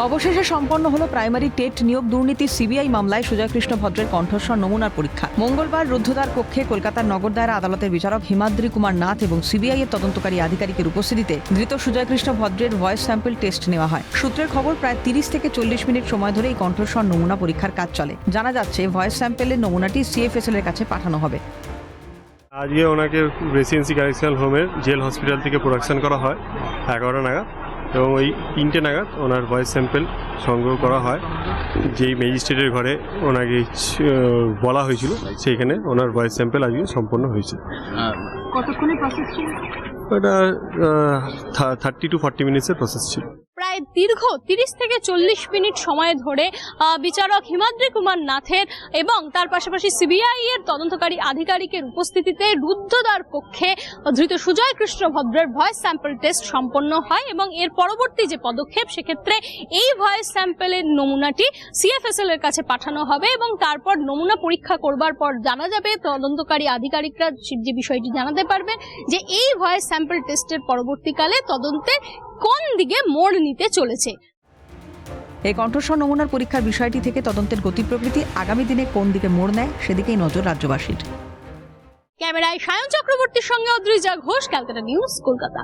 অবশেষে সম্পন্ন হলো প্রাইমারি টেট নিয়োগ দুর্নীতি সিবিআই মামলায় সুজয় কৃষ্ণ ভদ্রের কণ্ঠস্বর নমুনার পরীক্ষা। মঙ্গলবার রুদ্ধদ্বার কক্ষে কলকাতার নগর দায়রা আদালতের বিচারক হিমাদ্রি কুমার নাথ এবং সিবিআই এর তদন্তকারী আধিকারিকের উপস্থিতিতে ধৃত সুজয় কৃষ্ণ ভদ্রের ভয়েস স্যাম্পল টেস্ট নেওয়া হয়। সূত্রের খবর, প্রায় 30 থেকে 40 মিনিট সময় ধরে এই কণ্ঠস্বর নমুনা পরীক্ষার কাজ চলে। জানা যাচ্ছে, ভয়েস স্যাম্পলের নমুনাটি সিএফএসএল এর কাছে পাঠানো হবে। আজকে ওনাকে রেসিডেন্সি কারেকশনাল হোমের জেল হসপিটাল থেকে প্রোডাকশন করা হয় 11টা নাগাদ, এবং ওই 3টে নাগাদ ওনার ভয়েস স্যাম্পল সংগ্রহ করা হয়। যেই ম্যাজিস্ট্রেটের ঘরে ওনাকে বলা হয়েছিল সেইখানে ওনার ভয়েস স্যাম্পল আজকে সম্পন্ন হয়েছে। কতক্ষণের প্রসেস ছিল? ওটা 30 to 40 মিনিটসের প্রসেস ছিল। প্রায় দীর্ঘ 30 থেকে 40 মিনিট সময় ধরে বিচারক হিমাদ্রি কুমার নাথের এবং তার পাশাপাশি সিবিআই এর তদন্তকারী আধিকারিকের উপস্থিতিতে রুদ্ধদ্বার কক্ষে ধৃত সুজয় কৃষ্ণ ভদ্রের ভয়েস স্যাম্পল টেস্ট সম্পন্ন হয় এবং এর পরবর্তী যে পদক্ষেপ, সেক্ষেত্রে এই ভয়েস স্যাম্পলের নমুনাটি সিএফএসএল এর কাছে পাঠানো হবে এবং তারপর নমুনা পরীক্ষা করবার পর জানা যাবে, তদন্তকারী আধিকারিকরা যে বিষয়টি জানাতে পারবেন যে এই ভয়েস স্যাম্পল টেস্টের পরবর্তীকালে তদন্তের কোন দিকে মোড় নিতে চলেছে। এই কণ্ঠস্বর নমুনার পরীক্ষার বিষয়টি থেকে তদন্তের গতি প্রকৃতি আগামী দিনে কোন দিকে মোড় নেয়, সেদিকেই নজর রাজ্যবাসীর। ক্যামেরায় সায়ন চক্রবর্তীর সঙ্গে অদ্রিজা ঘোষ, ক্যালকাটা নিউজ, কলকাতা।